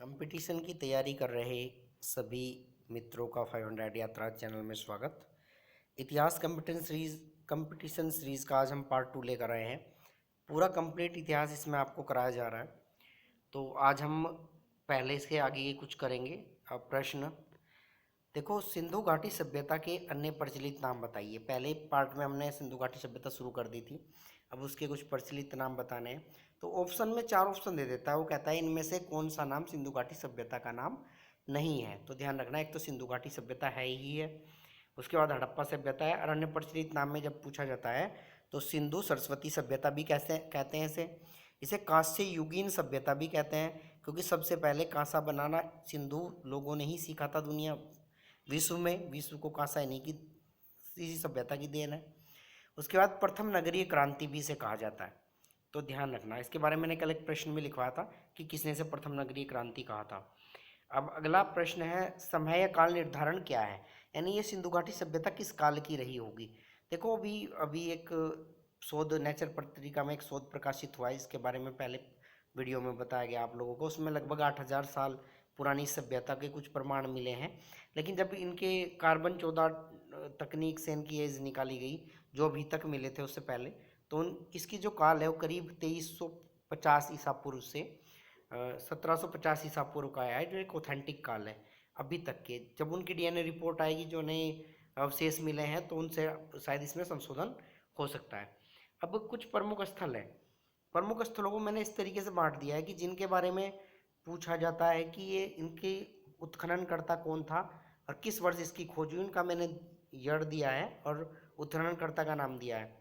Competition की तैयारी कर रहे सभी मित्रों का 500 यात्रा चैनल में स्वागत। इतिहास कंपटीशन सीरीज़ का आज हम पार्ट 2 लेकर आए हैं। पूरा कंप्लीट इतिहास इसमें आपको कराया जा रहा है। तो आज हम पहले इसके आगे ये कुछ करेंगे। अब प्रश्न देखो, सिंधु घाटी सभ्यता के अन्य प्रचलित नाम बताइए। पहले पार्ट में हमने सिंधु घाटी सभ्यता शुरू कर दी थी, अब उसके कुछ प्रचलित नाम बताने हैं। तो ऑप्शन में 4 ऑप्शन दे देता है, वो कहता है इनमें से कौन सा नाम सिंधु घाटी सभ्यता का नाम नहीं है। तो ध्यान रखना, एक तो सिंधु घाटी सभ्यता है ही है, उसके बाद हड़प्पा सभ्यता है, और अन्य प्रचलित नाम में जब पूछा जाता है तो सिंधु सरस्वती सभ्यता भी कैसे कहते हैं इसे कांस्य युगीन सभ्यता भी कहते हैं, क्योंकि सबसे पहले कांसा बनाना सिंधु लोगों ने ही सीखा था। दुनिया विश्व को कांसा इन्हीं की इसी सभ्यता की देन है। उसके बाद प्रथम नगरीय क्रांति भी इसे कहा जाता है। तो ध्यान रखना, इसके बारे में मैंने कल एक प्रश्न भी लिखवाया था कि किसने इसे प्रथम नगरीय क्रांति कहा था। अब अगला प्रश्न है, समय या काल निर्धारण क्या है, यानी ये सिंधु घाटी सभ्यता किस काल की रही होगी। देखो, अभी अभी एक शोध नेचर पत्रिका में एक शोध प्रकाशित हुआ है, इसके बारे में पहले वीडियो में बताया गया आप लोगों को। उसमें लगभग 8000 साल पुरानी सभ्यता के कुछ प्रमाण मिले हैं। लेकिन जब इनके कार्बन 14 तकनीक से इनकी एज निकाली गई, जो अभी तक मिले थे उससे पहले, तो इसकी जो काल है वो करीब 2350 ईसा पूर्व से 1750 ईसा पूर्व का आया है, जो एक ऑथेंटिक काल है अभी तक के। जब उनकी डीएनए रिपोर्ट आएगी, जो नए अवशेष मिले हैं, तो उनसे शायद इसमें संशोधन हो सकता है। अब कुछ प्रमुख स्थल है। प्रमुख स्थलों को मैंने इस तरीके से बांट दिया है कि जिनके बारे में पूछा जाता है कि ये इनके उत्खननकर्ता कौन था और किस वर्ष इसकी खोज हुई, उनका मैंने ईयर दिया है और उत्खननकर्ता का नाम दिया है।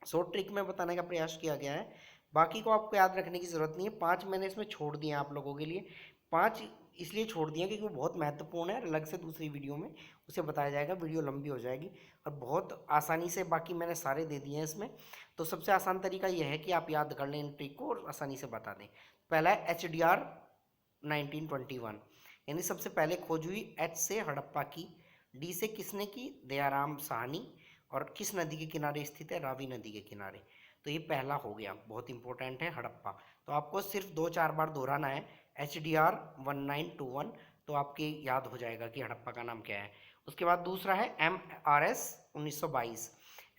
शॉर्ट ट्रिक में बताने का प्रयास किया गया है, बाकी को आपको याद रखने की ज़रूरत नहीं है। 5 मैंने इसमें छोड़ दिए आप लोगों के लिए। 5 इसलिए छोड़ दिए क्योंकि वो बहुत महत्वपूर्ण है, अलग से दूसरी वीडियो में उसे बताया जाएगा, वीडियो लंबी हो जाएगी। और बहुत आसानी से बाकी मैंने सारे दे दिए हैं इसमें। तो सबसे आसान तरीका यह है कि आप याद कर लें इन ट्रिक को और आसानी से बता दें। पहला है HDR 1921, यानी सबसे पहले खोज हुई एच से हड़प्पा की, डी से किसने की, दयाराम साहनी, और किस नदी के किनारे स्थित है, रावी नदी के किनारे। तो ये पहला हो गया, बहुत इंपॉर्टेंट है हड़प्पा। तो आपको सिर्फ 2-4 बार दोहराना है HDR 1921, तो आपके याद हो जाएगा कि हड़प्पा का नाम क्या है। उसके बाद दूसरा है MRS 1922।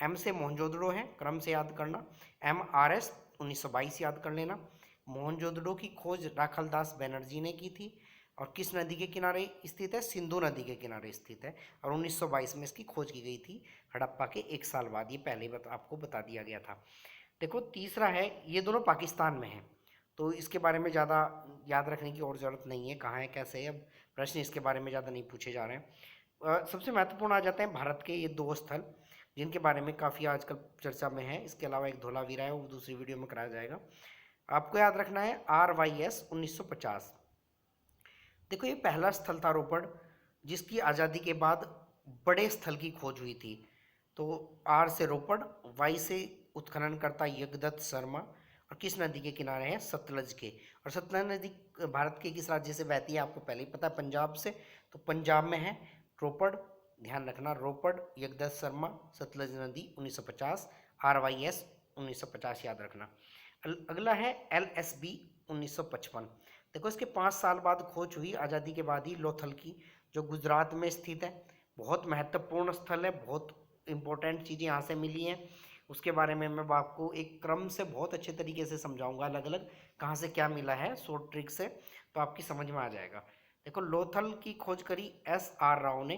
एम से मोहनजोदड़ो है, क्रम से याद करना। MRS 1922 याद कर लेना। मोहनजोदड़ो की खोज राखलदास बनर्जी ने की थी, और किस नदी के किनारे स्थित है, सिंधु नदी के किनारे स्थित है, और 1922 में इसकी खोज की गई थी हड़प्पा के 1 साल बाद। ये पहले आपको बता दिया गया था। देखो, तीसरा है, ये दोनों पाकिस्तान में हैं, तो इसके बारे में ज़्यादा याद रखने की और ज़रूरत नहीं है, कहाँ है कैसे है। अब प्रश्न इसके बारे में ज़्यादा नहीं पूछे जा रहे हैं। सबसे महत्वपूर्ण आ जाते हैं भारत के ये 2 स्थल, जिनके बारे में काफ़ी आजकल चर्चा में है। इसके अलावा एक धोलावीरा है, वो दूसरी वीडियो में कराया जाएगा। आपको याद रखना है RYS 1950। देखो, ये पहला स्थल था रोपड़, जिसकी आज़ादी के बाद बड़े स्थल की खोज हुई थी। तो आर से रोपड़, वाई से उत्खननकर्ता यज्ञदत्त शर्मा, और किस नदी के किनारे हैं, सतलज के। और सतलज नदी भारत के किस राज्य से बहती है, आपको पहले ही पता है, पंजाब से। तो पंजाब में है रोपड़, ध्यान रखना, रोपड़, यज्ञदत्त शर्मा, सतलज नदी 1950, RYS 1950 याद रखना। अगला है LSB 1955। देखो, इसके 5 साल बाद खोज हुई आज़ादी के बाद ही, लोथल की, जो गुजरात में स्थित है। बहुत महत्वपूर्ण स्थल है, बहुत इंपॉर्टेंट चीज़ें यहाँ से मिली हैं। उसके बारे में मैं आपको एक क्रम से बहुत अच्छे तरीके से समझाऊंगा, अलग अलग कहाँ से क्या मिला है, शॉर्ट ट्रिक से, तो आपकी समझ में आ जाएगा। देखो, लोथल की खोज करी SR राव ने।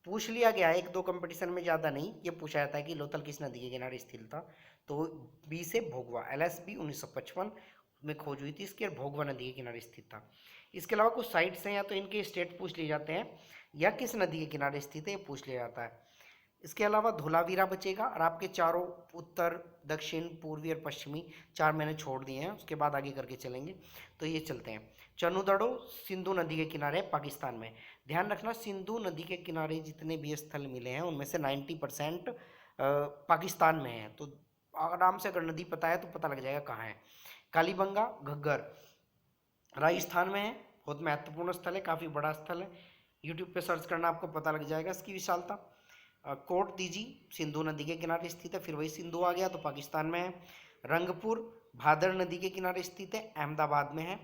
पूछ लिया गया है 1-2 कंपटीशन में, ज़्यादा नहीं, ये पूछा जाता है कि लोथल किस नदी के किनारे स्थित था। तो बी से भोगवा, LSB 1955 में खोज हुई थी इसकी, और भोगवा नदी के किनारे स्थित था। इसके अलावा कुछ साइट्स हैं, या तो इनके स्टेट पूछ लिए जाते हैं, या किस नदी के किनारे स्थित है ये पूछ लिया जाता है। इसके अलावा धोलावीरा बचेगा, और आपके चारों उत्तर, दक्षिण, पूर्वी और पश्चिमी 4 मैंने छोड़ दिए हैं, उसके बाद आगे करके चलेंगे। तो ये चलते हैं। चनुदड़ो सिंधु नदी के किनारे पाकिस्तान में। ध्यान रखना, सिंधु नदी के किनारे जितने भी स्थल मिले हैं, उनमें से 90% पाकिस्तान में है। तो आराम से अगर नदी पता है तो पता लग जाएगा कहाँ है। कालीबंगा, घग्गर राजस्थान में है, बहुत महत्वपूर्ण स्थल है, काफ़ी बड़ा स्थल है। यूट्यूब पे सर्च करना, आपको पता लग जाएगा इसकी विशालता। कोट दीजी सिंधु नदी के किनारे स्थित है, फिर वही सिंधु आ गया तो पाकिस्तान में है। रंगपुर भादर नदी के किनारे स्थित है, अहमदाबाद में है।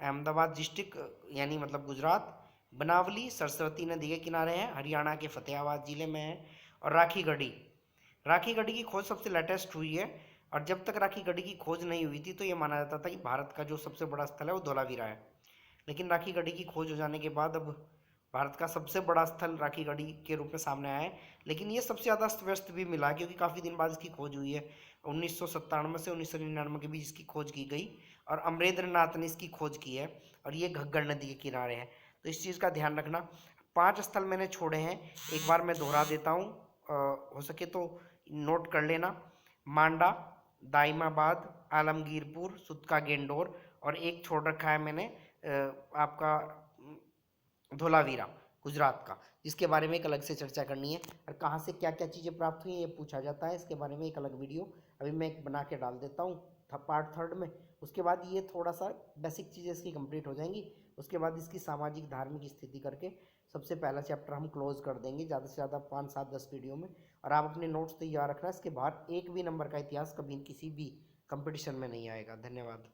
अहमदाबाद डिस्ट्रिक्ट यानी मतलब गुजरात। बनावली सरस्वती नदी के किनारे है, हरियाणा के फतेहाबाद जिले में है। और राखी गढ़ी, राखी गढ़ी की खोज सबसे लेटेस्ट हुई है। और जब तक राखी गढ़ी की खोज नहीं हुई थी तो ये माना जाता था कि भारत का जो सबसे बड़ा स्थल है वो धोलावीरा है। लेकिन राखी गढ़ी की खोज हो जाने के बाद अब भारत का सबसे बड़ा स्थल राखी गढ़ी के रूप में सामने आया है। लेकिन ये सबसे ज़्यादा अस्त व्यस्त भी मिला क्योंकि काफ़ी दिन बाद इसकी खोज हुई है। 1997 से 1999 के बीच इसकी खोज की गई और अमरेंद्र नाथ ने इसकी खोज की है। और ये घग्गर नदी के किनारे है, तो इस चीज़ का ध्यान रखना। 5 स्थल मैंने छोड़े हैं, एक बार मैं दोहरा देता हूँ, हो सके तो नोट कर लेना। मांडा, दाइमाबाद, आलमगीरपुर, सुतका गेंडोर, और एक छोड़ रखा है मैंने आपका धोलावीरा गुजरात का, जिसके बारे में एक अलग से चर्चा करनी है। और कहाँ से क्या क्या चीज़ें प्राप्त हुई ये पूछा जाता है, इसके बारे में एक अलग वीडियो अभी मैं एक बना के डाल देता हूँ पार्ट 3 में। उसके बाद ये थोड़ा सा बेसिक चीज़ें इसकी कंप्लीट हो जाएंगी। उसके बाद इसकी सामाजिक धार्मिक स्थिति करके सबसे पहला चैप्टर हम क्लोज कर देंगे, ज़्यादा से ज़्यादा 5, 7, 10 वीडियो में। और आप अपने नोट्स तैयार रखना, इसके बाहर एक भी नंबर का इतिहास कभी किसी भी कंपटीशन में नहीं आएगा। धन्यवाद।